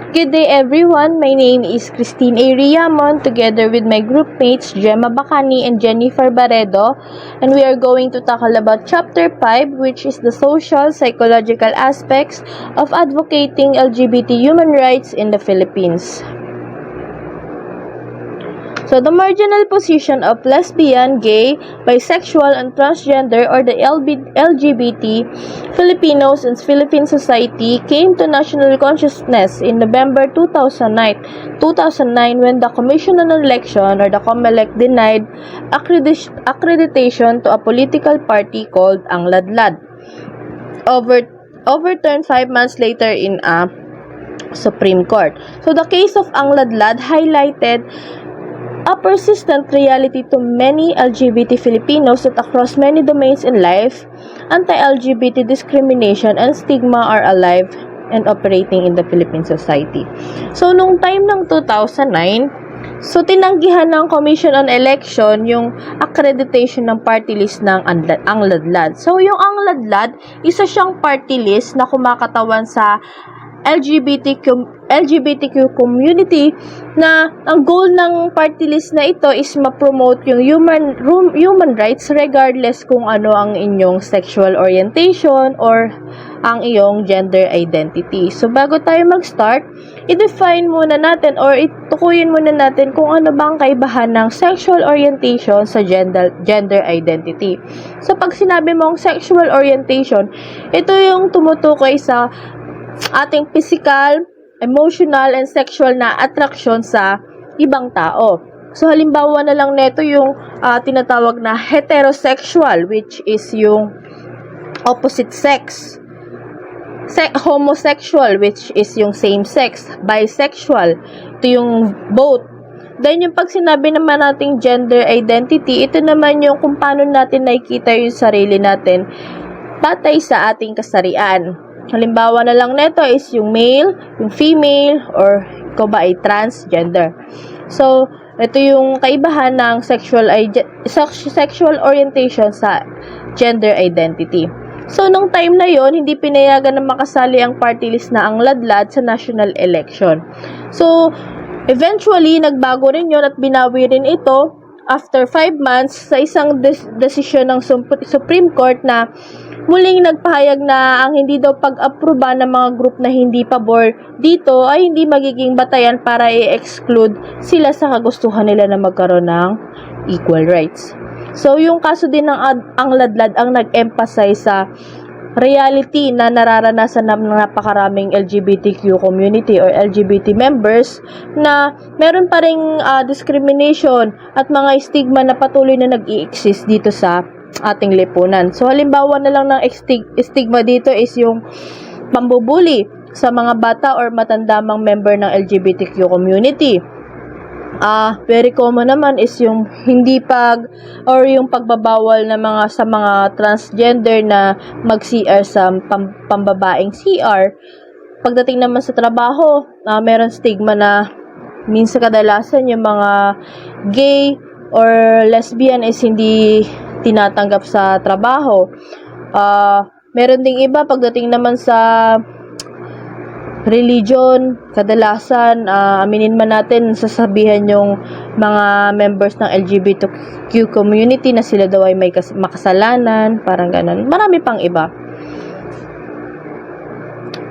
Good day everyone, my name is Christine A. Riamon together with my group mates Gemma Bacani and Jennifer Barredo, and we are going to tackle about Chapter 5, which is the social psychological aspects of advocating LGBT human rights in the Philippines. So, the marginal position of lesbian, gay, bisexual, and transgender or the LGBT Filipinos in Philippine society came to national consciousness in November 2009 when the Commission on Election or the COMELEC denied accreditation to a political party called Ang Ladlad. Overturned 5 months later in a Supreme Court. So, the case of Ang Ladlad highlighted a persistent reality to many LGBT Filipinos that across many domains in life, anti-LGBT discrimination and stigma are alive and operating in the Philippine society. So, nung time ng 2009, tinanggihan ng Commission on Election yung accreditation ng party list ng Ang Ladlad. So, yung Ang Ladlad, isa siyang party list na kumakatawan sa LGBTQ community na ang goal ng party list na ito is ma-promote yung human rights regardless kung ano ang inyong sexual orientation or ang iyong gender identity. So, bago tayo mag-start, i-define muna natin or itukuyin muna natin kung ano ba ang kaibahan ng sexual orientation sa gender identity. So, pag sinabi mong sexual orientation, ito yung tumutukoy sa ating physical, emotional, and sexual na attraction sa ibang tao. So, halimbawa na lang neto yung tinatawag na heterosexual, which is yung opposite sex. Homosexual, which is yung same sex. Bisexual, ito yung both. Then, yung pag sinabi naman nating gender identity, ito naman yung kung paano natin nakikita yung sarili natin batay sa ating kasarian. Halimbawa na lang neto is yung male, yung female, or ikaw ba ay transgender. So, ito yung kaibahan ng sexual orientation sa gender identity. So, nung time na yon, hindi pinayagan na makasali ang party list na Ang Ladlad sa national election. So, eventually, nagbago rin yon at binawi rin ito after 5 months sa isang desisyon ng Supreme Court na muling nagpahayag na ang hindi daw pag-aproba ng mga group na hindi pabor dito ay hindi magiging batayan para i-exclude sila sa kagustuhan nila na magkaroon ng equal rights. So, yung kaso din ng Ang Ladlad ang nag-emphasize sa reality na nararanasan ng napakaraming LGBTQ community or LGBT members na meron pa ring discrimination at mga stigma na patuloy na nag-i-exist dito sa ating lipunan. So, halimbawa na lang ng stigma dito is yung pambubuli sa mga bata or matandamang member ng LGBTQ community. Very common naman is yung yung pagbabawal na sa mga transgender na mag-CR sa pambabaeng CR. Pagdating naman sa trabaho, meron stigma na minsan kadalasan yung mga gay or lesbian is hindi tinatanggap sa trabaho. Meron ding iba pagdating naman sa religion, kadalasan aminin man natin sasabihan yung mga members ng LGBTQ community na sila daw ay may makasalanan, parang ganun. Marami pang iba.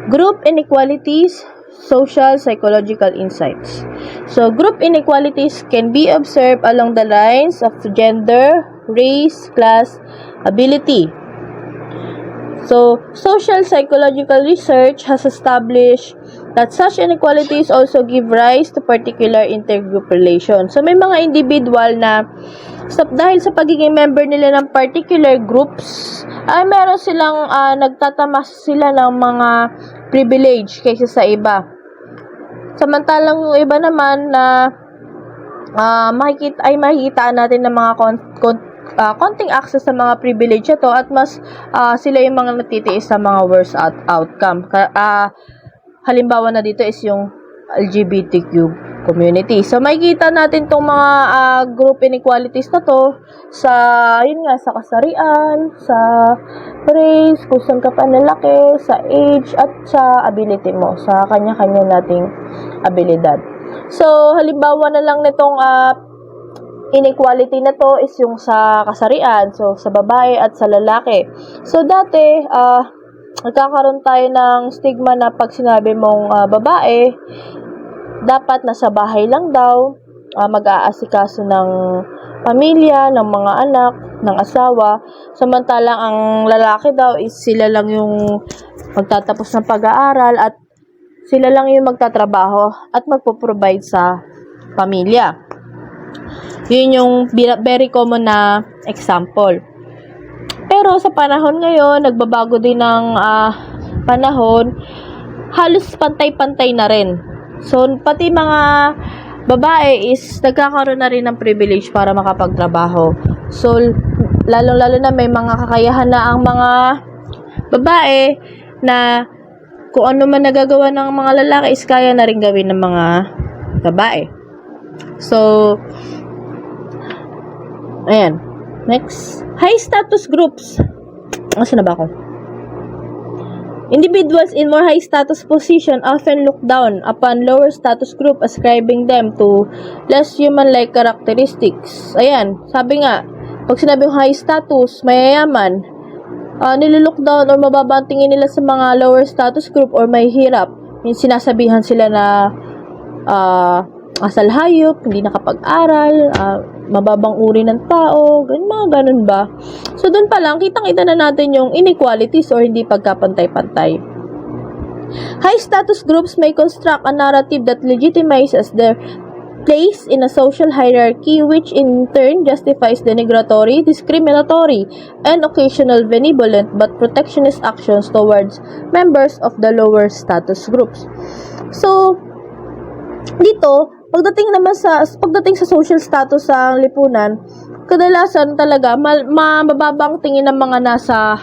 Group inequalities, social psychological insights. So, group inequalities can be observed along the lines of gender, race, class, ability. So, social psychological research has established that such inequalities also give rise to particular intergroup relations. So, may mga individual na dahil sa pagiging member nila ng particular groups, ay meron silang nagtatamas sila ng mga privilege kaysa sa iba. Samantalang yung iba naman na makikita natin ng mga konting access sa mga privilege ito at mas sila yung mga natitiis sa mga worst outcome. Halimbawa na dito is yung LGBTQ community. So, makikita natin tong mga group inequalities na to sa, yun nga, sa kasarian, sa race, kung saan ka panlalaki, sa age, at sa ability mo, sa kanya-kanya nating abilidad. So, halimbawa na lang nitong inequality na to is yung sa kasarian, so sa babae at sa lalaki. So, dati, nagkakaroon tayo ng stigma na pag sinabi mong babae, dapat nasa bahay lang daw, mag-aasikaso ng pamilya, ng mga anak, ng asawa. Samantalang ang lalaki daw is sila lang yung magtatapos ng pag-aaral at sila lang yung magtatrabaho at magpo-provide sa pamilya. Yun yung very common na example. Pero sa panahon ngayon, nagbabago din ng panahon, halos pantay-pantay na rin. So, pati mga babae is nagkakaroon na rin ng privilege para makapagtrabaho. So, lalo-lalo na may mga kakayahan na ang mga babae na kung ano man nagagawa ng mga lalaki is kaya na rin gawin ng mga babae. So, ayan. Next. High status groups. Asan na ba ako? Individuals in more high status position often look down upon lower status group, ascribing them to less human-like characteristics. Ayan, sabi nga, pag sinabing high status, mayayaman, nililook down or mababa ang tingin nila sa mga lower status group or may hirap. Sinasabihan sila na asal hayop, hindi nakapag-aral, mababang uri ng tao, mga ganun ba. So, dun pa lang, kitang-kita na natin yung inequalities or hindi pagkapantay-pantay. High status groups may construct a narrative that legitimizes their place in a social hierarchy, which in turn justifies denigratory, discriminatory, and occasional benevolent but protectionist actions towards members of the lower status groups. So, dito, pagdating sa social status sa lipunan, kadalasan talaga mababang tingin ng mga nasa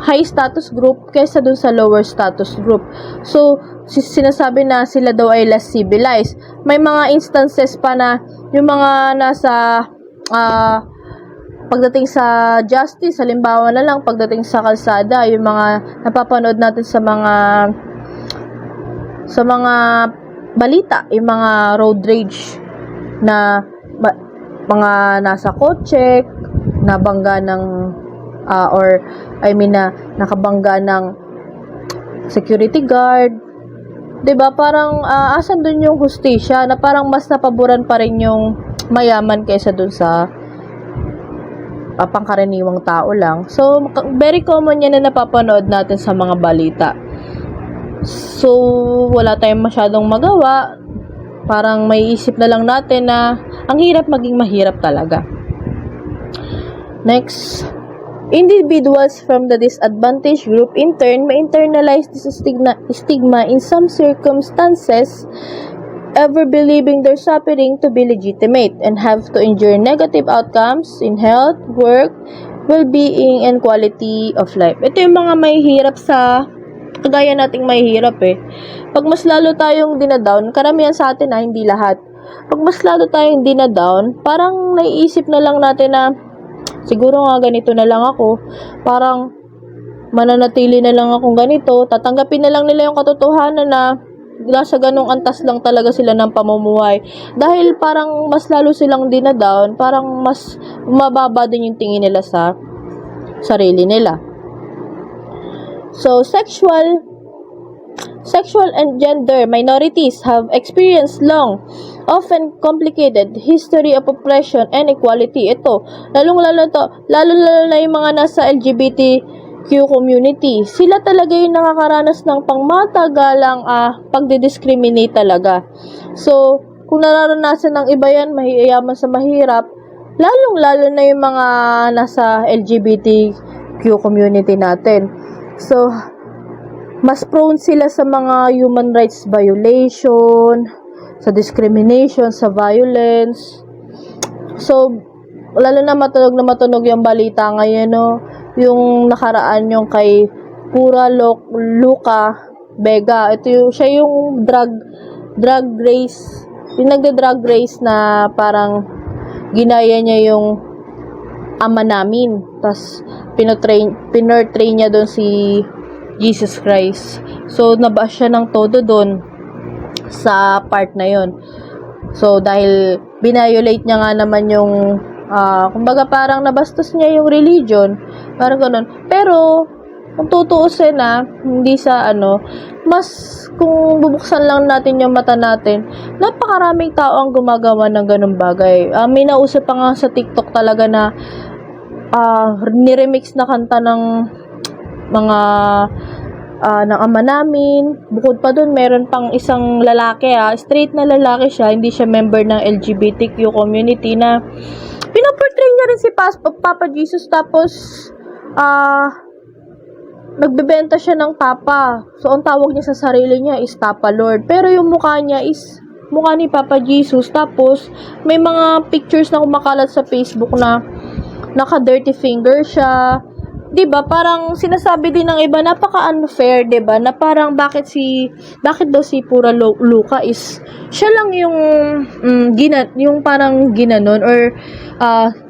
high status group kaysa dun sa lower status group. So, sinasabi na sila daw ay less civilized. May mga instances pa na yung mga nasa pagdating sa justice, halimbawa na lang pagdating sa kalsada, yung mga napapanood natin sa mga balita, yung mga road rage na mga nasa kotse, nabangga ng nakabangga ng security guard. 'Di ba? Parang asan dun yung hustisya na parang mas napaboran pa rin yung mayaman kaysa dun sa pangkaraniwang tao lang. So, very common yan na napapanood natin sa mga balita. So, wala tayong masyadong magawa. Parang may isip na lang natin na ang hirap maging mahirap talaga. Next. Individuals from the disadvantaged group in turn may internalize this stigma in some circumstances, ever believing their suffering to be legitimate and have to endure negative outcomes in health, work, well-being, and quality of life. Ito yung mga may hirap sa kagaya nating may hirap eh. Pag mas lalo tayong dinadown, karamihan sa atin hindi lahat. Pag mas lalo tayong dinadown, parang naiisip na lang natin na siguro nga ganito na lang ako. Parang mananatili na lang akong ganito. Tatanggapin na lang nila yung katotohanan na nasa ganong antas lang talaga sila ng pamumuhay. Dahil parang mas lalo silang dinadown, parang mas mababa din yung tingin nila sa sarili nila. So, sexual and gender minorities have experienced long, often complicated history of oppression and equality. Ito, lalo na yung mga nasa LGBTQ community. Sila talaga yung nakakaranas ng pangmatagalang pagdidiscriminate talaga. So, kung nararanasan ng iba yan, mahiyaman sa mahirap, lalo na yung mga nasa LGBTQ community natin. So, mas prone sila sa mga human rights violation, sa discrimination, sa violence. So, lalo na matunog yung balita ngayon, no? Yung nakaraan yung kay Pura Luca Vega. Siya yung drug drag race, yung nagda-drag race na parang ginaya niya yung ama namin. Tapos, pinortray niya doon si Jesus Christ. So, nabash siya ng todo doon sa part na yon. So, dahil binayolate niya nga naman yung kumbaga parang nabastos niya yung religion, parang ganun. Pero, kung tutuusin hindi sa mas kung bubuksan lang natin yung mata natin, napakaraming tao ang gumagawa ng ganung bagay. May nausap pa nga sa TikTok talaga na niremix na kanta ng mga ng ama namin. Bukod pa dun, meron pang isang lalaki, straight na lalaki siya, hindi siya member ng LGBTQ community, na pinaportray niya rin si Papa Jesus, tapos nagbebenta siya ng tapa. So, ang tawag niya sa sarili niya is Tapa Lord. Pero yung mukha niya is mukha ni Papa Jesus. Tapos, may mga pictures na kumakalat sa Facebook na naka-dirty finger siya. 'Di ba? Parang sinasabi din ng iba, napaka-unfair, 'di ba? Na parang bakit daw si Pura Luca is siya lang yung yung parang ginanon or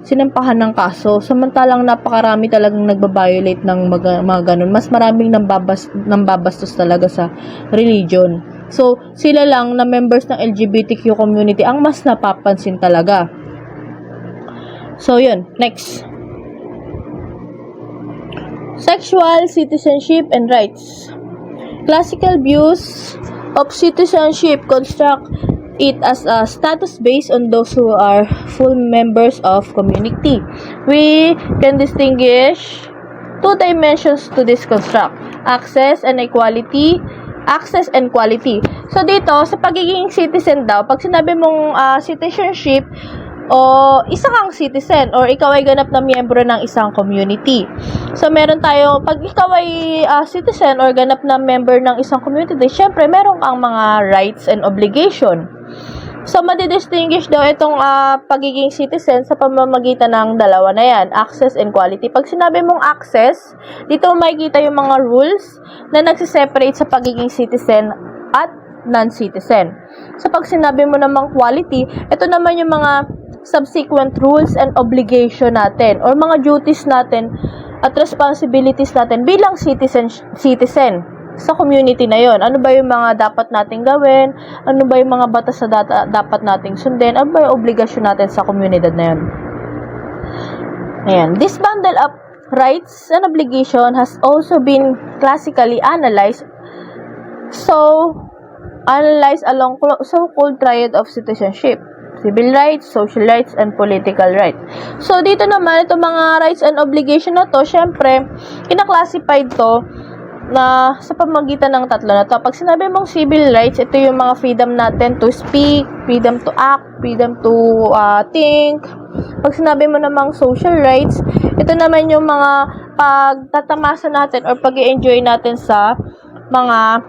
sinampahan ng kaso. Samantalang napakarami talagang nagba-violate ng mga ganun. Mas maraming nambabastos talaga sa religion. So, sila lang na members ng LGBTQ community ang mas napapansin talaga. So, yun. Next. Sexual citizenship and rights. Classical views of citizenship construct it as a status based on those who are full members of community. We can distinguish two dimensions to this construct: access and equality. Access and quality. So, dito, sa pagiging citizen daw, pag sinabi mong citizenship, o isa kang citizen or ikaw ay ganap na miyembro ng isang community. So, meron tayo, pag ikaw ay citizen or ganap na member ng isang community, syempre, meron kang mga rights and obligation. So, madidistinguish daw itong pagiging citizen sa pamamagitan ng dalawa na yan, access and quality. Pag sinabi mong access, dito makikita yung mga rules na nagsiseparate sa pagiging citizen at non-citizen. So, pag sinabi mo namang quality, ito naman yung mga subsequent rules and obligation natin or mga duties natin at responsibilities natin bilang citizen sa community na yon. Ano ba yung mga dapat nating gawin? Ano ba yung mga batas na dapat nating sundin? Ano ba yung obligasyon natin sa komunidad na yon? Ayan. This bundle of rights and obligation has also been classically analyzed. So, analyzed along so-called triad of citizenship: civil rights, social rights, and political rights. So, dito naman, itong mga rights and obligation na to, syempre, ina-classified to na sa pamagitan ng tatlo na to. Pag sinabi mong civil rights, ito yung mga freedom natin to speak, freedom to act, freedom to think. Pag sinabi mo namang social rights, ito naman yung mga pagtatamasa natin or pag-i-enjoy natin sa mga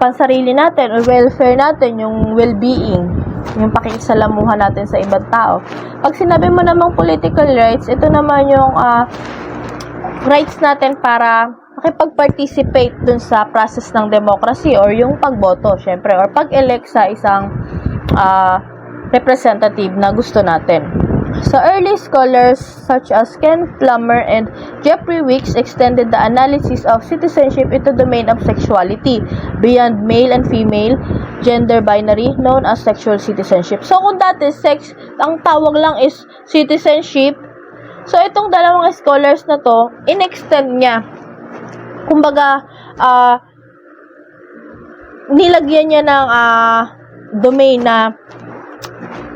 pansarili natin or welfare natin, yung well-being, yung pakikisalamuhan natin sa ibang tao. Pag sinabi mo namang political rights, ito naman yung rights natin para makipag-participate dun sa process ng democracy or yung pagboto, syempre, or pag-elect sa isang representative na gusto natin. So, early scholars such as Ken Plummer and Jeffrey Weeks extended the analysis of citizenship into the domain of sexuality beyond male and female gender binary known as sexual citizenship. So, kung dati sex, ang tawag lang is citizenship, so itong dalawang scholars na to, in-extend niya. Kumbaga, nilagyan niya ng domain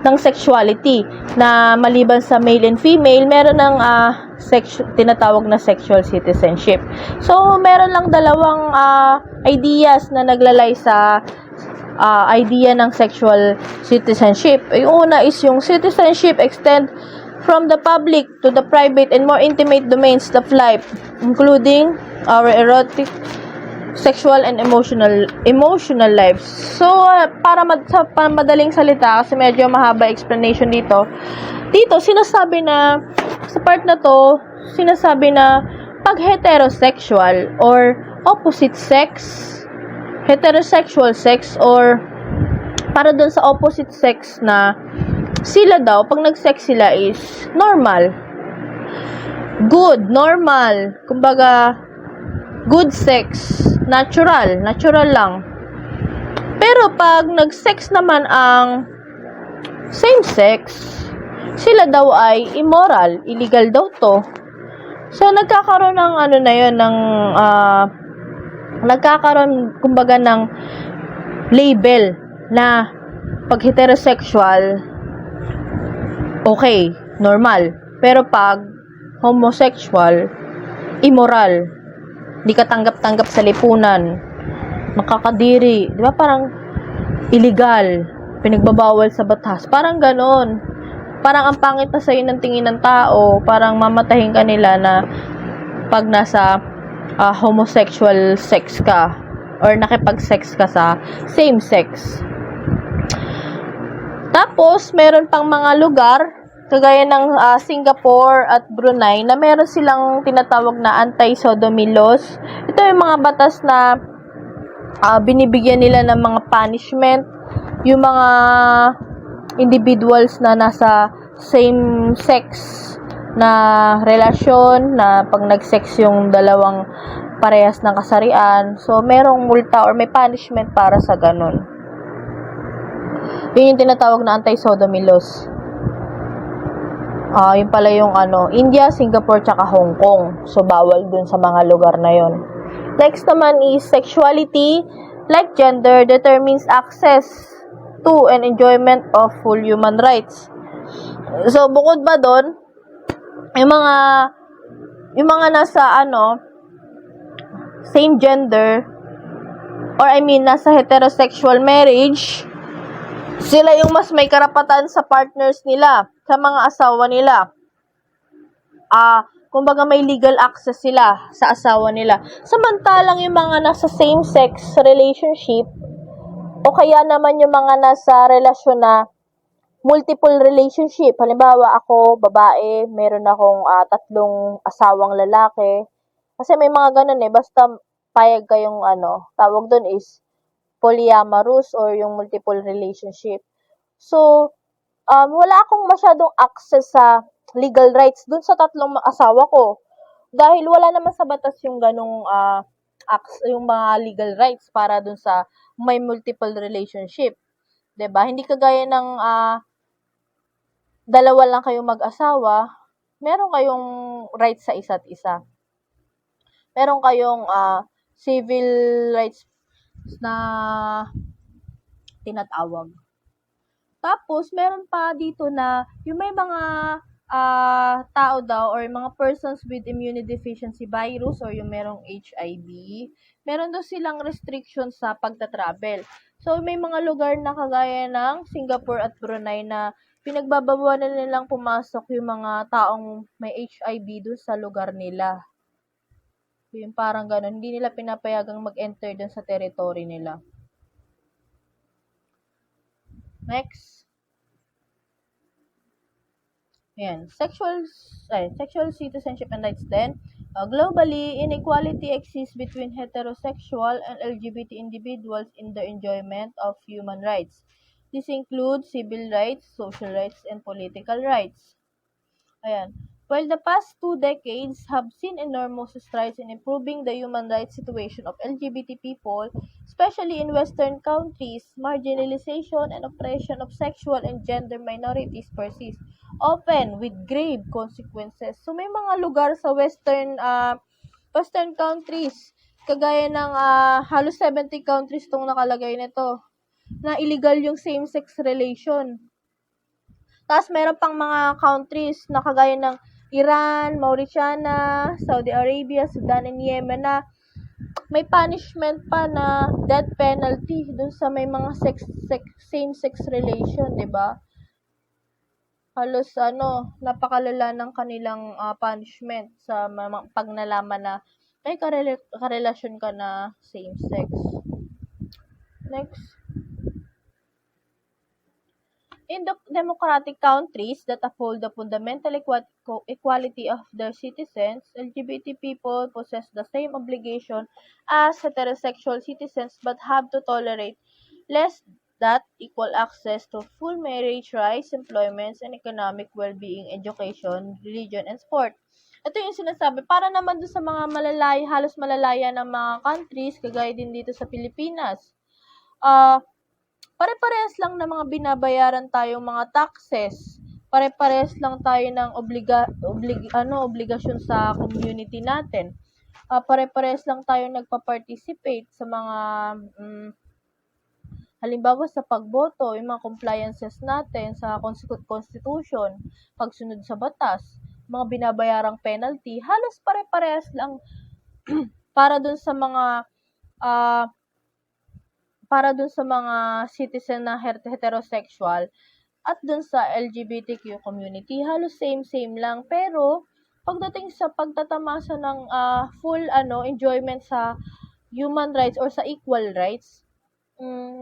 ng sexuality na maliban sa male and female, meron ng tinatawag na sexual citizenship. So, meron lang dalawang ideas na naglalay sa idea ng sexual citizenship. Yung una is yung citizenship extend from the public to the private and more intimate domains of life, including our erotic, sexual, and emotional lives. So, para madaling salita, kasi medyo mahaba explanation dito, sinasabi na, sa part na to, sinasabi na, pag heterosexual or opposite sex, heterosexual sex or para dun sa opposite sex na sila daw, pag nag-sex sila is normal. Good, normal. Kumbaga, good sex. Natural lang. Pero pag nag-sex naman ang same sex, sila daw ay immoral. Illegal daw to. So, nagkakaroon ng ano na yun, ng nagkakaroon, kumbaga, ng label na pag heterosexual, okay, normal. Pero pag homosexual, immoral. Hindi ka tanggap-tanggap sa lipunan. Makakadiri. Di ba parang illegal. Pinagbabawal sa batas. Parang ganon. Parang ang pangit na sa'yo ng tingin ng tao. Parang mamatahin ka nila na pag nasa homosexual sex ka or nakipag-sex ka sa same sex. Tapos, meron pang mga lugar kagaya ng Singapore at Brunei na meron silang tinatawag na anti-sodomy laws. Ito yung mga batas na binibigyan nila ng mga punishment yung mga individuals na nasa same sex na relasyon, na pag nag-sex yung dalawang parehas ng kasarian. So, merong multa or may punishment para sa ganun. Yun yung tinatawag na anti-sodomy laws. Yun pala yung India, Singapore, tsaka Hong Kong. So, bawal dun sa mga lugar na yun. Next naman is sexuality, like gender, determines access to and enjoyment of full human rights. So, bukod ba dun, yung mga nasa same gender, or nasa heterosexual marriage, sila yung mas may karapatan sa partners nila, sa mga asawa nila. Kumbaga may legal access sila sa asawa nila. Samantalang yung mga nasa same-sex relationship, o kaya naman yung mga nasa relasyon na multiple relationship. Halimbawa, ako, babae, meron akong 3 asawang lalaki. Kasi may mga ganun basta payag kayong tawag doon is polyamorous or yung multiple relationship. So, wala akong masyadong access sa legal rights dun sa 3 asawa ko. Dahil wala naman sa batas yung ganong yung mga legal rights para dun sa may multiple relationship. 'Di ba? Hindi kagaya ng dalawa lang kayong mag-asawa, meron kayong rights sa isa't isa. Meron kayong civil rights na tinatawag. Tapos, meron pa dito na yung may mga tao daw or mga persons with immunodeficiency virus or yung merong HIV, meron daw silang restrictions sa pagta-travel. So, may mga lugar na kagaya ng Singapore at Brunei na pinagbabawalan nilang pumasok yung mga taong may HIV doon sa lugar nila. Yung parang ganun, hindi nila pinapayagang mag-enter doon sa territory nila. Next. Ayan. Sexual citizenship and rights then. Globally, inequality exists between heterosexual and LGBT individuals in the enjoyment of human rights. This includes civil rights, social rights, and political rights. Ayan. While the past 2 decades have seen enormous strides in improving the human rights situation of LGBT people, especially in Western countries, marginalization and oppression of sexual and gender minorities persist, often with grave consequences. So, may mga lugar sa Western countries, kagaya ng halos 70 countries itong nakalagay nito, na illegal yung same-sex relation. Tapos, meron pang mga countries na kagaya ng Iran, Mauritania, Saudi Arabia, Sudan, and Yemen na may punishment pa na death penalty dun sa may mga same-sex relation, 'di ba? Halos napakalala ng kanilang punishment sa pag nalaman na may karelasyon ka na same-sex. Next. In the democratic countries that uphold the fundamental equality of their citizens, LGBT people possess the same obligation as heterosexual citizens but have to tolerate less that equal access to full marriage rights, employments, and economic well-being, education, religion, and sport. Ito yung sinasabi, para naman doon sa mga malalaya, halos malalaya ng mga countries, kagaya din dito sa Pilipinas. Pare-parehas lang ng mga binabayaran tayong mga taxes. Pare-parehas lang tayo ng obligasyon sa community natin. Pare-parehas lang tayo nagpa-participate sa mga halimbawa sa pagboto, yung mga compliances natin sa constitution, pagsunod sa batas, mga binabayarang penalty, halos pare-parehas lang para dun sa mga ah, para dun sa mga citizen na heterosexual at dun sa LGBTQ community, halos same lang. Pero pagdating sa pagtatamasa ng full enjoyment sa human rights or sa equal rights,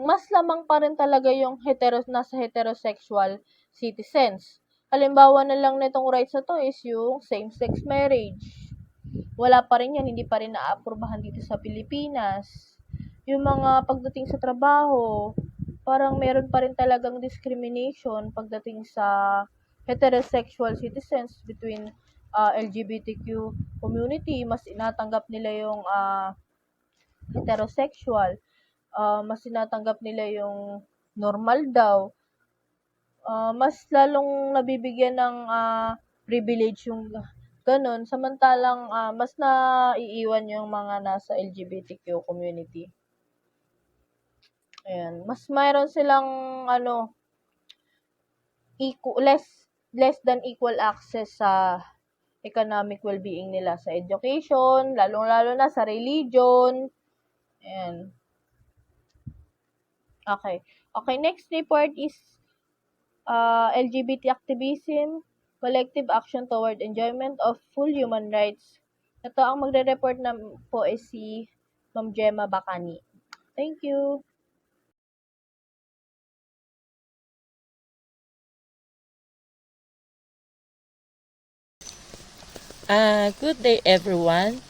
mas lamang pa rin talaga yung nasa heterosexual citizens. Halimbawa na lang nitong rights na to is yung same-sex marriage. Wala pa rin yan, hindi pa rin naaprubahan dito sa Pilipinas. Yung mga pagdating sa trabaho, parang meron pa rin talagang discrimination pagdating sa heterosexual citizens between LGBTQ community. Mas inatanggap nila yung heterosexual. Mas sinatanggap nila yung normal daw. Mas lalong nabibigyan ng privilege yung ganun. Samantalang mas naiiwan yung mga nasa LGBTQ community. Ayan. Mas mayroon silang less than equal access sa economic well-being nila, sa education, lalong-lalo na sa religion. Ayan. Okay. Next report is LGBT activism, collective action toward enjoyment of full human rights. Ito ang magre-report na po ay si Ma'am Gemma Bacani. Thank you. Good day, everyone.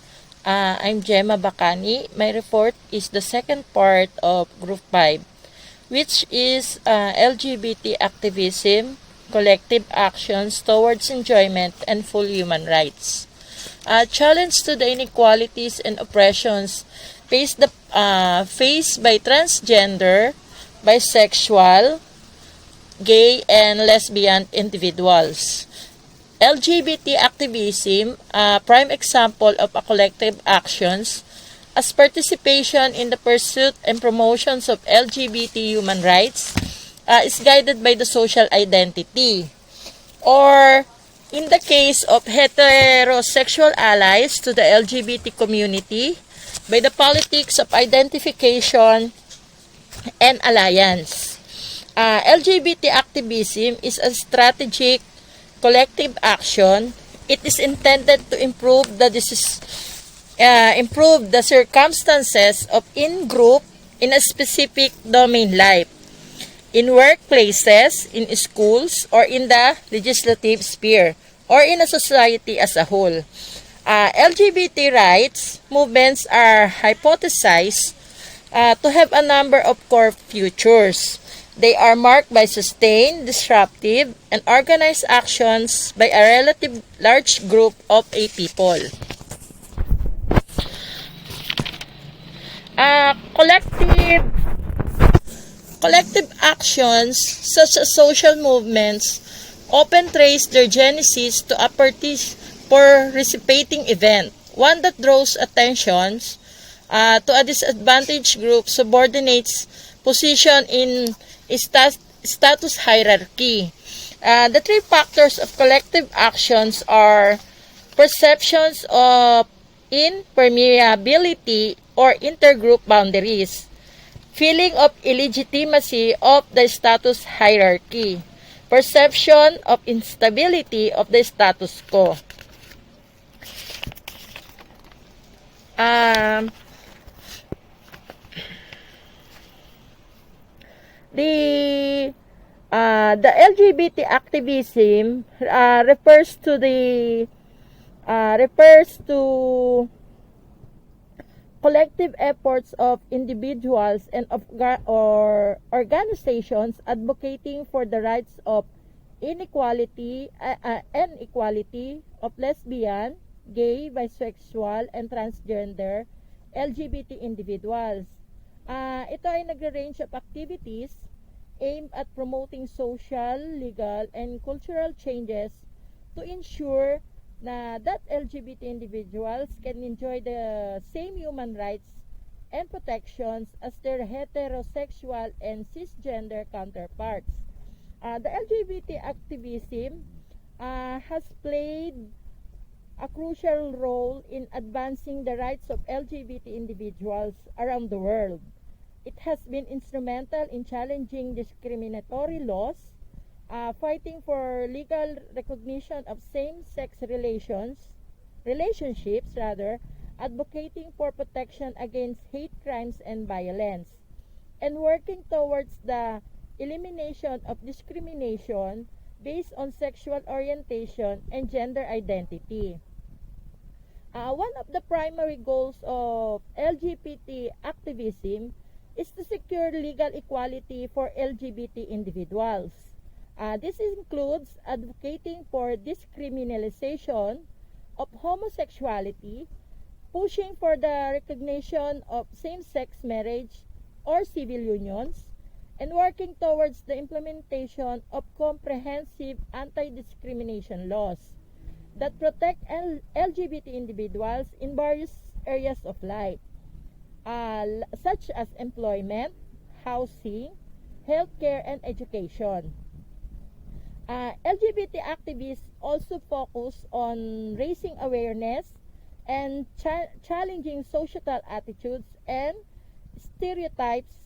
I'm Gemma Bacani. My report is the second part of Group 5, which is LGBT activism, collective actions towards enjoyment and full human rights. Challenge to the inequalities and oppressions faced by transgender, bisexual, gay, and lesbian individuals. LGBT activism, a prime example of a collective actions as participation in the pursuit and promotions of LGBT human rights is guided by the social identity. Or, in the case of heterosexual allies to the LGBT community, by the politics of identification and alliance. LGBT activism is a strategic collective action. It is intended to improve the circumstances of in-group in a specific domain life, in workplaces, in schools, or in the legislative sphere, or in a society as a whole. LGBT rights movements are hypothesized to have a number of core features. They are marked by sustained, disruptive, and organized actions by a relatively large group of people. Collective actions, such as social movements, often trace their genesis to a participating event, one that draws attention to a disadvantaged group, subordinates position in status hierarchy. The three factors of collective actions are perceptions of impermeability or intergroup boundaries, feeling of illegitimacy of the status hierarchy, perception of instability of the status quo. The The LGBT activism refers to collective efforts of individuals and or organizations advocating for the rights of equality of lesbian, gay, bisexual, and transgender LGBT individuals. Ito ay nagre-range of activities aimed at promoting social, legal, and cultural changes to ensure that LGBT individuals can enjoy the same human rights and protections as their heterosexual and cisgender counterparts. The LGBT activism has played a crucial role in advancing the rights of LGBT individuals around the world. It has been instrumental in challenging discriminatory laws, fighting for legal recognition of same-sex relationships, advocating for protection against hate crimes and violence, and working towards the elimination of discrimination based on sexual orientation and gender identity. One of the primary goals of LGBT activism is to secure legal equality for LGBT individuals. This includes advocating for decriminalization of homosexuality, pushing for the recognition of same-sex marriage or civil unions, and working towards the implementation of comprehensive anti-discrimination laws that protect LGBT individuals in various areas of life, such as employment, housing, healthcare, and education. LGBT activists also focus on raising awareness and challenging societal attitudes and stereotypes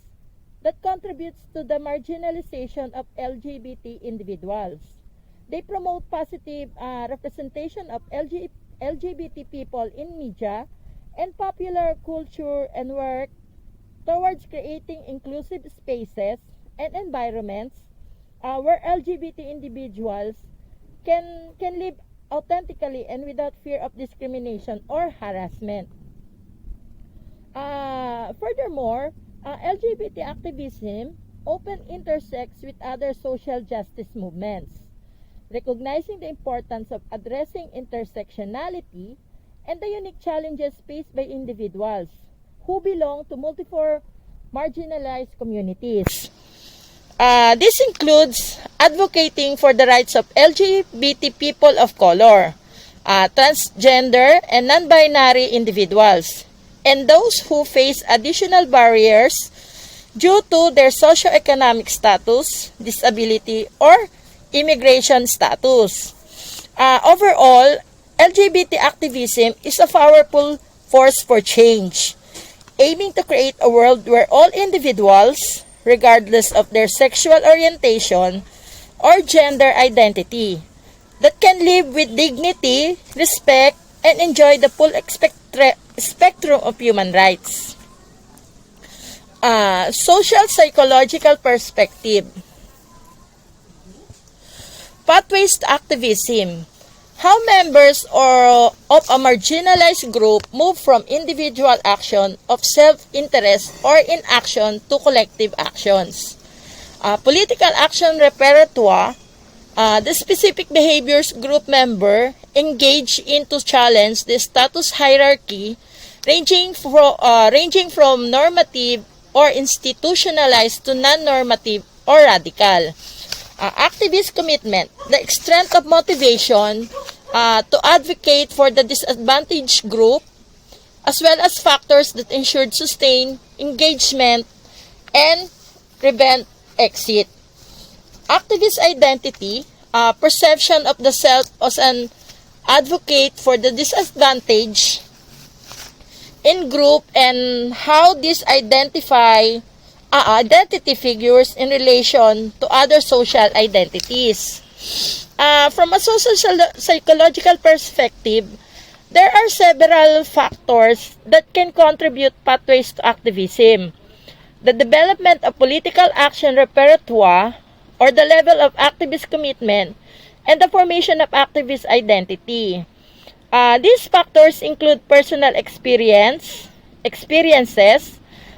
that contributes to the marginalization of LGBT individuals. They promote positive representation of LGBT people in media and popular culture and work towards creating inclusive spaces and environments where LGBT individuals can live authentically and without fear of discrimination or harassment. Furthermore, LGBT activism often intersects with other social justice movements, recognizing the importance of addressing intersectionality and the unique challenges faced by individuals who belong to multiple marginalized communities. This includes advocating for the rights of LGBT people of color, transgender and non-binary individuals, and those who face additional barriers due to their socioeconomic status, disability, or immigration status. Overall, LGBT activism is a powerful force for change, aiming to create a world where all individuals, regardless of their sexual orientation or gender identity, that can live with dignity, respect, and enjoy the full spectrum of human rights. Social psychological perspective. Pathways to activism. How members of a marginalized group move from individual action of self-interest or inaction to collective actions. Political action repertoire. The specific behaviors group member engage in to challenge the status hierarchy ranging from normative or institutionalized to non-normative or radical. Activist commitment, the strength of motivation to advocate for the disadvantaged group, as well as factors that ensured sustained engagement and prevent exit. Activist identity, perception of the self as an advocate for the disadvantaged in group and how this identity figures in relation to other social identities. From a social psychological perspective, there are several factors that can contribute pathways to activism. The development of political action repertoire, or the level of activist commitment, and the formation of activist identity. These factors include personal experiences,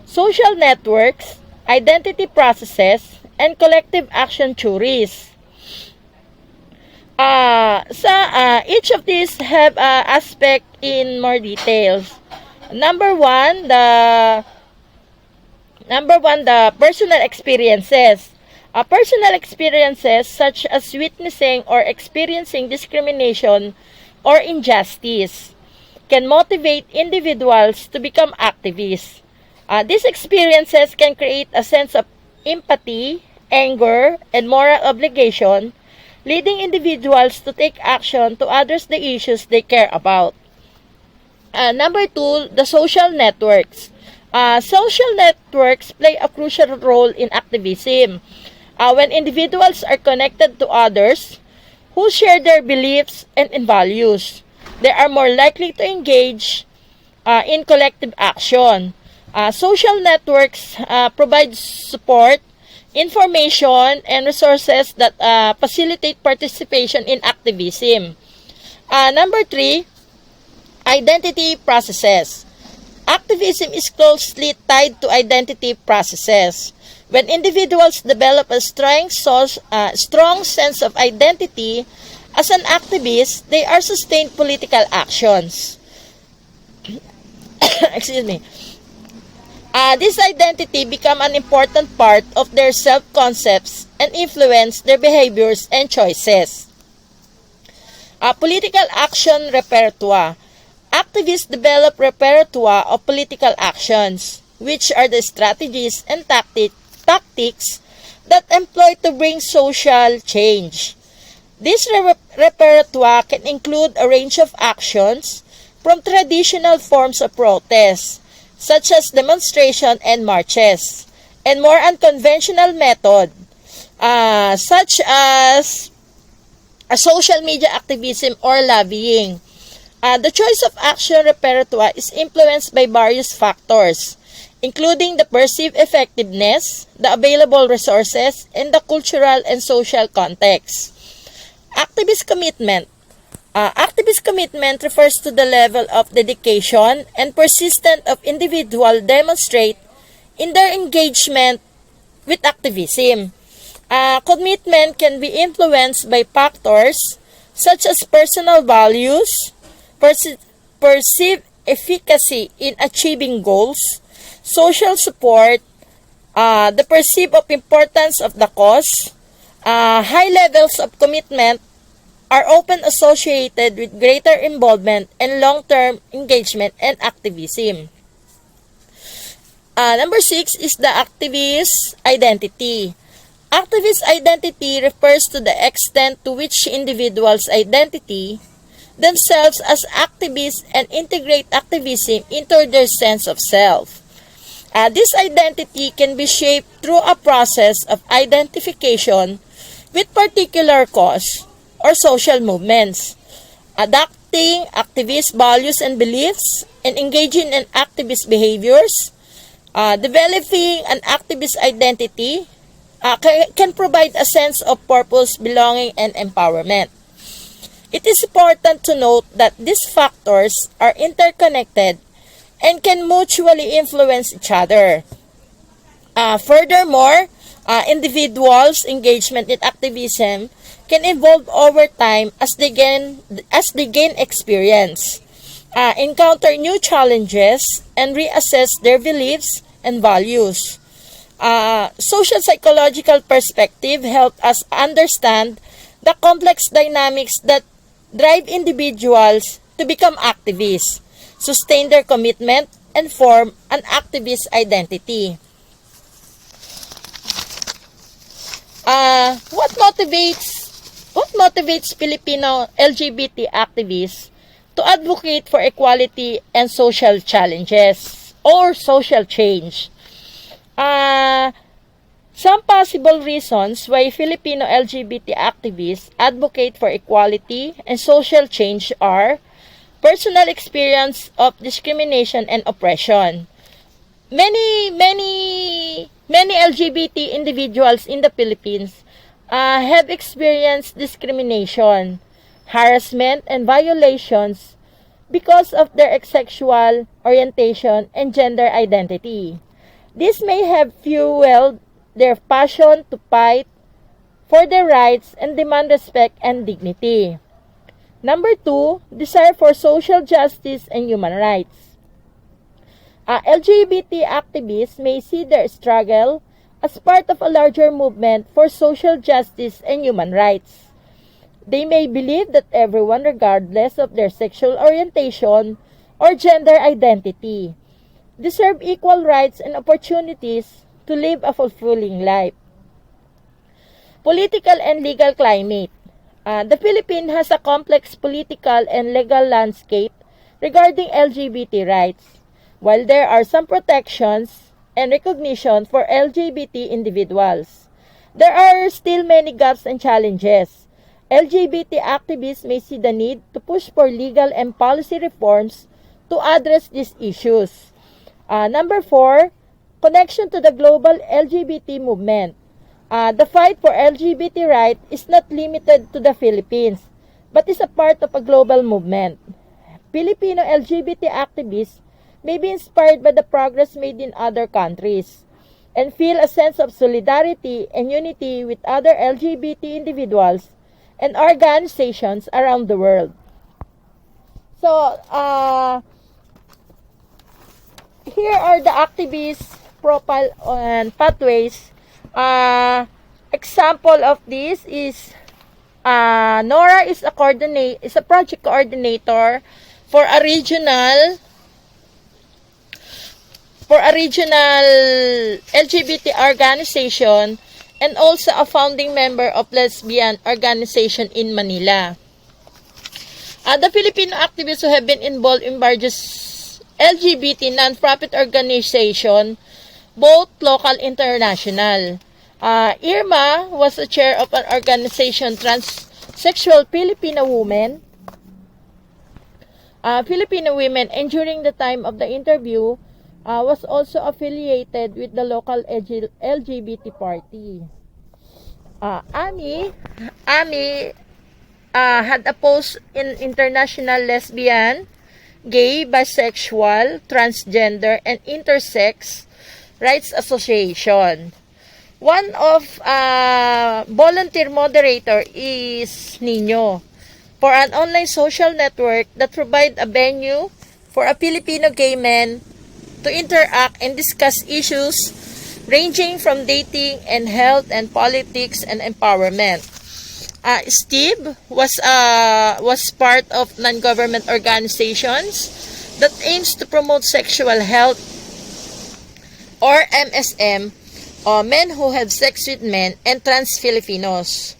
social networks, identity processes, and collective action theories. Each of these have aspect in more details. Number one, the personal experiences. Personal experiences such as witnessing or experiencing discrimination or injustice can motivate individuals to become activists. These experiences can create a sense of empathy, anger, and moral obligation, leading individuals to take action to address the issues they care about. Number two, the social networks. Social networks play a crucial role in activism. When individuals are connected to others who share their beliefs and values, they are more likely to engage in collective action. Social networks provide support, information, and resources that facilitate participation in activism. Number three, identity processes. Activism is closely tied to identity processes. When individuals develop a strong sense of identity as an activist, they are sustained political actions. Excuse me. This identity become an important part of their self-concepts and influence their behaviors and choices. Political action repertoire. Activists develop repertoire of political actions, which are the strategies and tactics that employ to bring social change. This repertoire can include a range of actions from traditional forms of protest, such as demonstration and marches, and more unconventional method, such as a social media activism or lobbying. The choice of action repertoire is influenced by various factors, including the perceived effectiveness, the available resources, and the cultural and social context. Activist commitment. Activist commitment refers to the level of dedication and persistence of individuals demonstrate in their engagement with activism. Commitment can be influenced by factors such as personal values, perceived efficacy in achieving goals, social support, the perceived of importance of the cause. High levels of commitment are often associated with greater involvement and long-term engagement and activism. Number 6 is the activist identity. Activist identity refers to the extent to which individuals' identity themselves as activists and integrate activism into their sense of self. This identity can be shaped through a process of identification with particular cause or social movements, adopting activist values and beliefs, and engaging in activist behaviors. Developing an activist identity can provide a sense of purpose, belonging, and empowerment. It is important to note that these factors are interconnected and can mutually influence each other. Furthermore, individuals' engagement in activism can evolve over time as they gain experience, encounter new challenges, and reassess their beliefs and values. Social psychological perspective help us understand the complex dynamics that drive individuals to become activists, sustain their commitment, and form an activist identity. What motivates Filipino LGBT activists to advocate for equality and social challenges or social change? Some possible reasons why Filipino LGBT activists advocate for equality and social change are personal experience of discrimination and oppression. Many LGBT individuals in the Philippines have experienced discrimination, harassment, and violations because of their sexual orientation and gender identity. This may have fueled their passion to fight for their rights and demand respect and dignity. Number 2, desire for social justice and human rights. LGBT activists may see their struggle as part of a larger movement for social justice and human rights. They may believe that everyone, regardless of their sexual orientation or gender identity, deserve equal rights and opportunities to live a fulfilling life. Political and legal climate. The Philippines has a complex political and legal landscape regarding LGBT rights. While there are some protections and recognition for LGBT individuals, there are still many gaps and challenges. LGBT activists may see the need to push for legal and policy reforms to address these issues. Number 4, connection to the global LGBT movement. The fight for LGBT rights is not limited to the Philippines, but is a part of a global movement. Filipino LGBT activists may be inspired by the progress made in other countries and feel a sense of solidarity and unity with other LGBT individuals and organizations around the world. So, here are the activists' profile and pathways. Example of this is Nora is a project coordinator for a regional LGBT organization and also a founding member of lesbian organization in Manila. The Filipino activists who have been involved in various LGBT non-profit organization, both local and international. Irma was the chair of an organization, Transsexual Filipino Women, and during the time of the interview, was also affiliated with the local LGBT party. Ami had a post in International Lesbian, Gay, Bisexual, Transgender, and Intersex Rights Association. One of volunteer moderator is Nino for an online social network that provide a venue for a Filipino gay men to interact and discuss issues ranging from dating and health and politics and empowerment. Steve was part of non-government organizations that aims to promote sexual health or MSM, men who have sex with men, and trans Filipinos.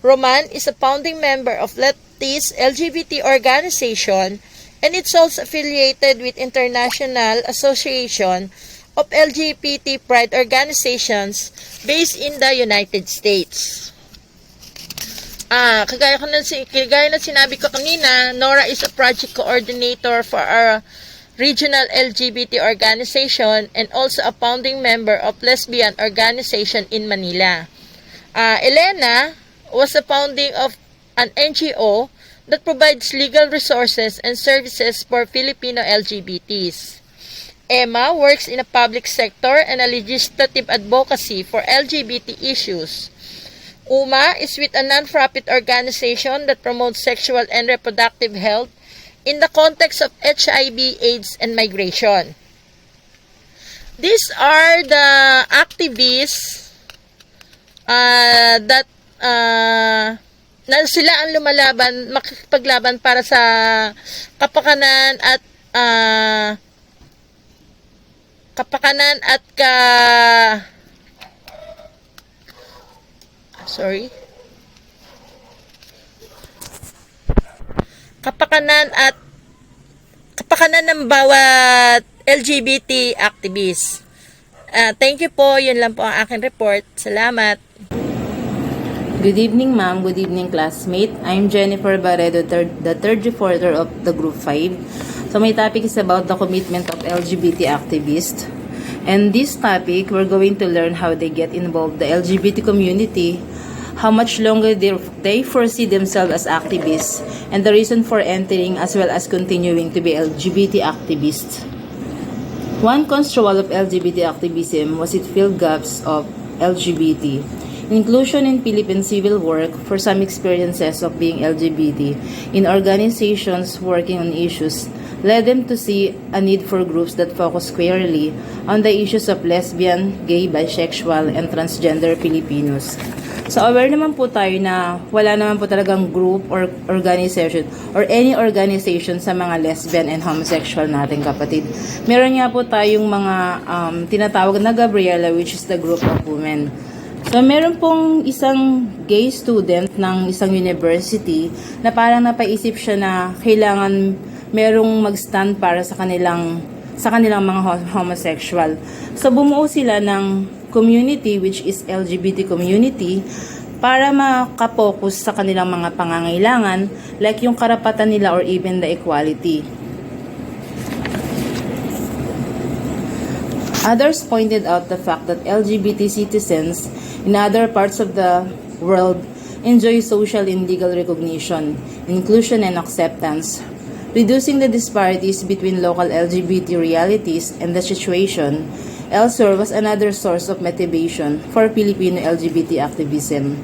Roman is a founding member of Letis LGBT organization, and it's also affiliated with International Association of LGBT Pride Organizations based in the United States. Kagaya na sinabi ko kanina, Nora is a project coordinator for our regional LGBT organization and also a founding member of lesbian organization in Manila. Elena was the founding of an NGO that provides legal resources and services for Filipino LGBTs. Emma works in a public sector and a legislative advocacy for LGBT issues. Uma is with a non-profit organization that promotes sexual and reproductive health in the context of HIV, AIDS, and migration. These are the activists that na sila ang makikipaglaban para sa kapakanan at kapakanan ng bawat LGBT activists. Thank you po. Yun lang po ang aking report. Salamat. Good evening, ma'am. Good evening, classmate. I'm Jennifer Barredo, the third reporter of the Group 5. So my topic is about the commitment of LGBT activists. And this topic, we're going to learn how they get involved, the LGBT community, how much longer they foresee themselves as activists, and the reason for entering as well as continuing to be LGBT activists. One construal of LGBT activism was it filled gaps of LGBT. Inclusion in Philippine civil work for some experiences of being LGBT in organizations working on issues led them to see a need for groups that focus squarely on the issues of lesbian, gay, bisexual, and transgender Filipinos. So aware naman po tayo na wala naman po talagang group or organization or any organization sa mga lesbian and homosexual nating kapatid. Meron nga po tayong mga tinatawag na Gabriela, which is the group of women. So, meron pong isang gay student ng isang university na parang napaisip siya na kailangan merong mag-stand para sa kanilang mga homosexual. So, bumuo sila ng community, which is LGBT community, para makapokus sa kanilang mga pangangailangan, like yung karapatan nila or even the equality. Others pointed out the fact that LGBT citizens in other parts of the world enjoy social and legal recognition, inclusion, and acceptance. Reducing the disparities between local LGBT realities and the situation elsewhere was another source of motivation for Filipino LGBT activism.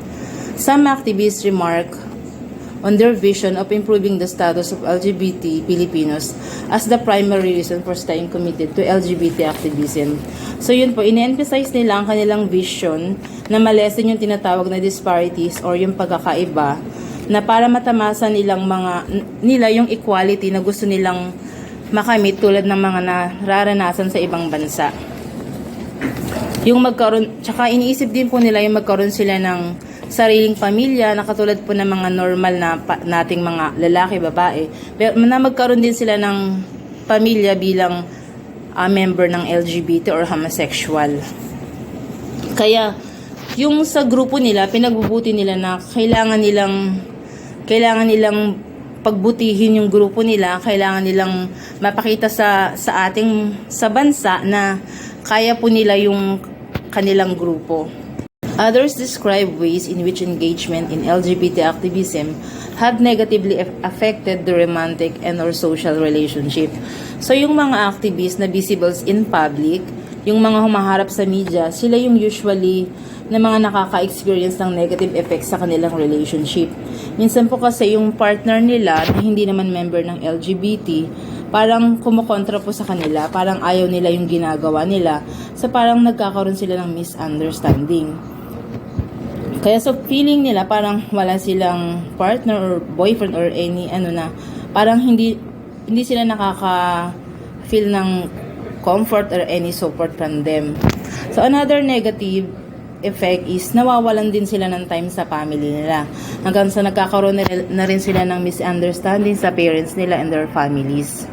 Some activists remark on their vision of improving the status of LGBT Filipinos as the primary reason for staying committed to LGBT activism. So yun po, ine-emphasize nila ang kanilang vision na malesen yung tinatawag na disparities or yung pagkakaiba na para matamasa nila yung equality na gusto nilang makamit tulad ng mga nararanasan sa ibang bansa. Tsaka iniisip din po nila yung magkaroon sila ng sariling pamilya na katulad po ng mga normal nating mga lalaki, babae, na magkaroon din sila ng pamilya bilang member ng LGBT or homosexual. Kaya yung sa grupo nila, pinagbubuti nila na kailangan nilang pagbutihin yung grupo nila, kailangan nilang mapakita sa bansa na kaya po nila yung kanilang grupo. Others describe ways in which engagement in LGBT activism had negatively affected the romantic and or social relationship. So yung mga activists na visibles in public, yung mga humaharap sa media, sila yung usually na mga nakaka-experience ng negative effects sa kanilang relationship. Minsan po kasi yung partner nila na hindi naman member ng LGBT, parang kumukontra po sa kanila, parang ayaw nila yung ginagawa nila, so parang nagkakaroon sila ng misunderstanding. Kaya so feeling nila parang wala silang partner or boyfriend or any parang hindi sila nakaka-feel ng comfort or any support from them. So another negative effect is nawawalan din sila ng time sa family nila. Hanggang sa nagkakaroon na rin sila ng misunderstanding sa parents nila and their families.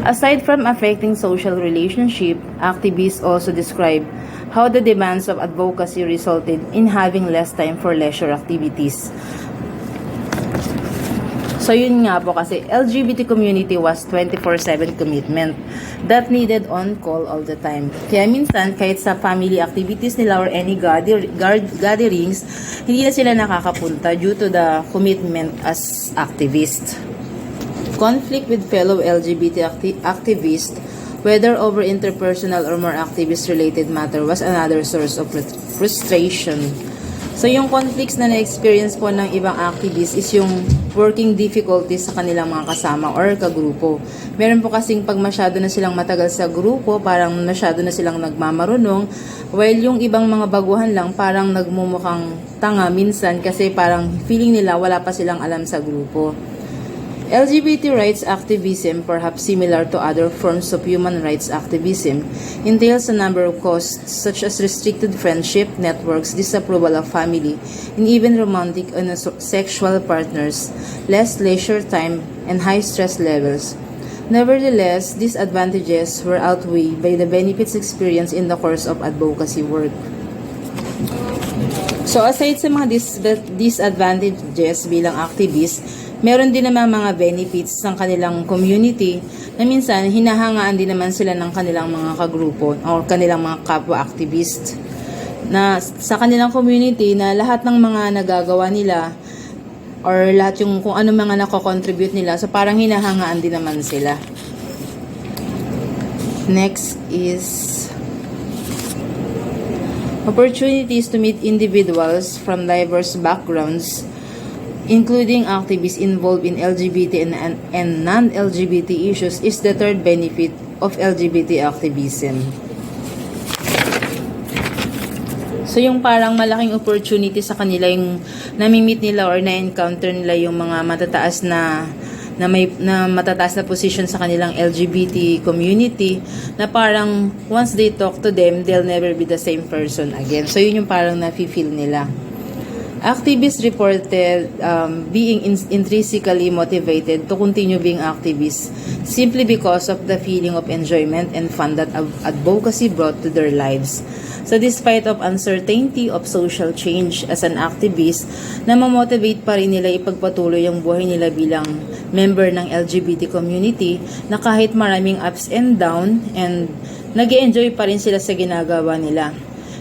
Aside from affecting social relationship, activists also describe how the demands of advocacy resulted in having less time for leisure activities. So yun nga po kasi LGBT community was 24/7 commitment that needed on call all the time. Kaya minsan kahit sa family activities nila or any gatherings, hindi na sila nakakapunta due to the commitment as activists. Conflict with fellow LGBT activists, whether over interpersonal or more activist-related matter, was another source of frustration. So, yung conflicts na na-experience po ng ibang activists is yung working difficulties sa kanilang mga kasama or kagrupo. Meron po kasing pag masyado na silang matagal sa grupo, parang masyado na silang nagmamarunong, while yung ibang mga baguhan lang, parang nagmumukhang tanga minsan kasi parang feeling nila wala pa silang alam sa grupo. LGBT rights activism, perhaps similar to other forms of human rights activism, entails a number of costs such as restricted friendship networks, disapproval of family, and even romantic and sexual partners, less leisure time, and high stress levels. Nevertheless, these advantages were outweighed by the benefits experienced in the course of advocacy work. So aside sa mga disadvantages bilang activists, meron din naman mga benefits ng kanilang community na minsan hinahangaan din naman sila ng kanilang mga kagrupo o kanilang mga kapwa activists. na sa kanilang community na lahat ng mga nagagawa nila or lahat yung kung ano mga nako-contribute nila, so parang hinahangaan din naman sila. Next is opportunities to meet individuals from diverse backgrounds, including activists involved in LGBT and non-LGBT issues, is the third benefit of LGBT activism. So yung parang malaking opportunity sa kanila yung nami-meet nila or na-encounter nila yung mga matataas na matataas na position sa kanilang LGBT community, na parang once they talk to them, they'll never be the same person again. So yun yung parang nafe-feel nila. Activists reported being intrinsically motivated to continue being activists simply because of the feeling of enjoyment and fun that advocacy brought to their lives. So despite of uncertainty of social change as an activist, na mamotivate pa rin nila ipagpatuloy ang buhay nila bilang member ng LGBT community, na kahit maraming ups and down, and nag-enjoy pa rin sila sa ginagawa nila.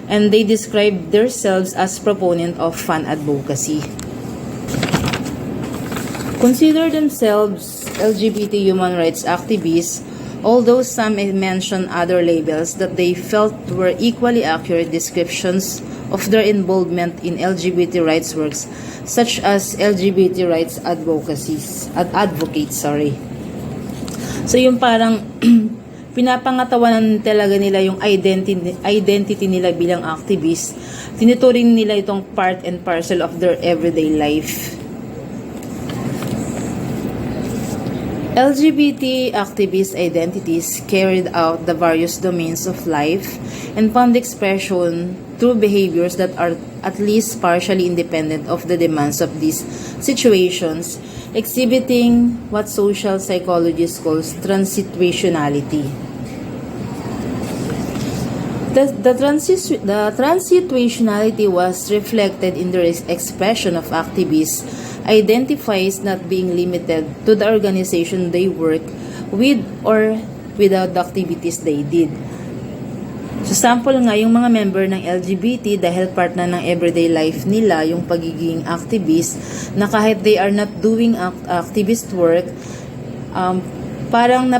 And they describe themselves as proponent of fun advocacy. Consider themselves LGBT human rights activists, although some mention other labels that they felt were equally accurate descriptions of their involvement in LGBT rights works, such as LGBT rights advocates. So yung parang pinapangatawanan talaga nila yung identity nila bilang activist. Tinuturing nila itong part and parcel of their everyday life. LGBT activist identities carried out the various domains of life and found expression through behaviors that are at least partially independent of the demands of these situations, exhibiting what social psychologists call transitionality. The transitionality was reflected in the expression of activists identifies not being limited to the organization they work with or without the activities they did. So sample nga yung mga member ng LGBT dahil part na ng everyday life nila yung pagiging activist, na kahit they are not doing activist work, parang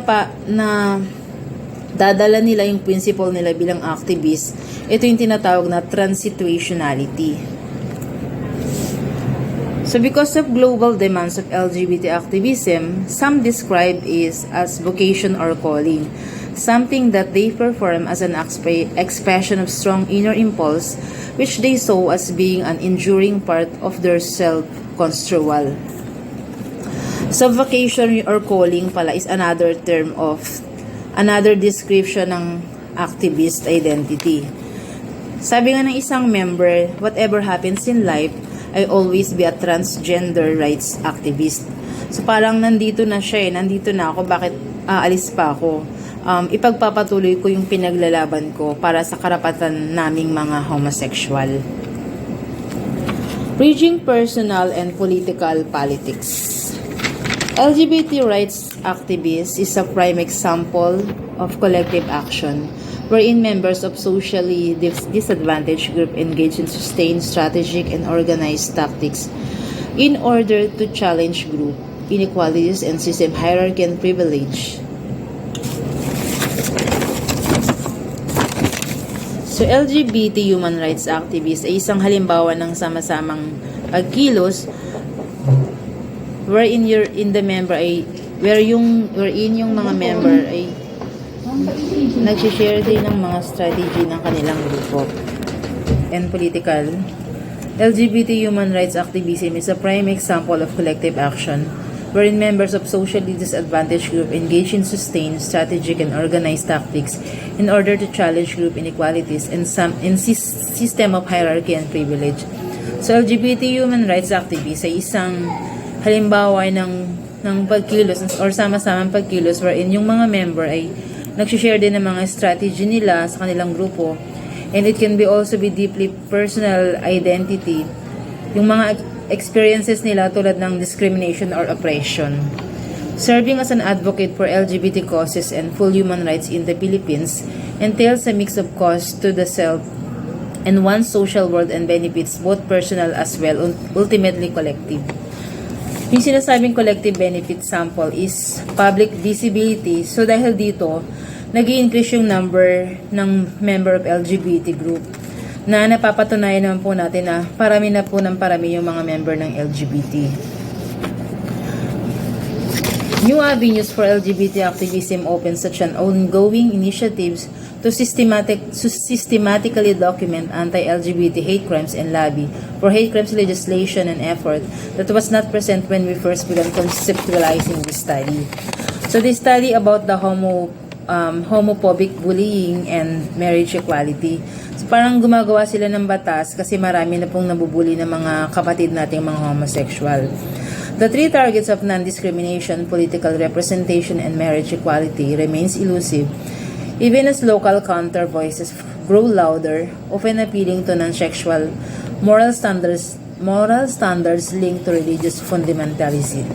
dadala nila yung principle nila bilang activist. Ito yung tinatawag na transitionality. So because of global demands of LGBT activism, some describe it as vocation or calling, something that they perform as an expression of strong inner impulse, which they saw as being an enduring part of their self-construal. So vocation or calling pala is another description ng activist identity. Sabi nga ng isang member, whatever happens in life, I always be a transgender rights activist. So parang nandito na siya, nandito na ako, bakit aalis pa ako? Ipagpapatuloy ko yung pinaglalaban ko para sa karapatan naming mga homosexual. Bridging personal and political politics. LGBT rights activists is a prime example of collective action wherein members of socially disadvantaged group engage in sustained strategic and organized tactics in order to challenge group inequalities and system hierarchy and privilege. So LGBT human rights activists ay isang halimbawa ng sama-samang pagkilos wherein yung mga member ay nag-share din ng mga strategy ng kanilang grupo and political. LGBT human rights activism is a prime example of collective action wherein members of socially disadvantaged group engage in sustained, strategic, and organized tactics in order to challenge group inequalities and system of hierarchy and privilege. So LGBT human rights activists ay isang halimbawa ng pagkilos or sama-samang pagkilos wherein yung mga member ay nag-share din ng mga strategy nila sa kanilang grupo, and it can be also be deeply personal identity, yung mga experiences nila tulad ng discrimination or oppression. Serving as an advocate for LGBT causes and full human rights in the Philippines entails a mix of cost to the self and one's social world and benefits, both personal as well, ultimately collective. Yung sinasabing collective benefit sample is public visibility. So dahil dito, nag-i-increase yung number ng member of LGBT group na napapatunayan naman po natin na parami na po ng parami yung mga member ng LGBT. New avenues for LGBT activism open such an ongoing initiatives to systematically document anti-LGBT hate crimes and lobby for hate crimes legislation and effort that was not present when we first began conceptualizing this study. So this study about the homophobic bullying and marriage equality. So parang gumagawa sila ng batas kasi marami na pong nabubuli ng mga kapatid nating mga homosexual. The three targets of non-discrimination, political representation, and marriage equality remains elusive, even as local counter voices grow louder, often appealing to non-sexual moral standards linked to religious fundamentalism.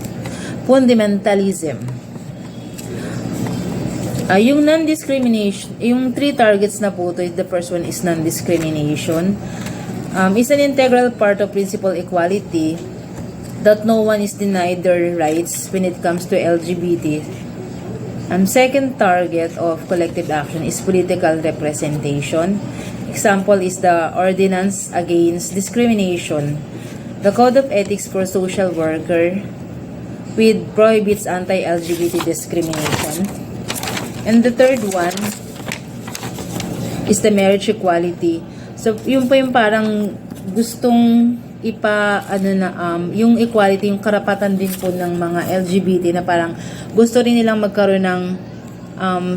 Yung non-discrimination, yung three targets na po ito, the first one is non-discrimination. Is an integral part of principal equality, that no one is denied their rights when it comes to LGBT. Second target of collective action is political representation. Example is the Ordinance Against Discrimination, the Code of Ethics for Social Worker, which prohibits anti-LGBT discrimination. And the third one is the marriage equality. So, yun po yung parang gustong yung equality, yung karapatan din po ng mga LGBT na parang gusto rin nilang magkaroon ng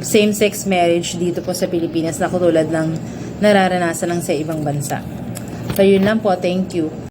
same-sex marriage dito po sa Pilipinas na katulad ng nararanasan ng sa ibang bansa. So, yun lang po. Thank you.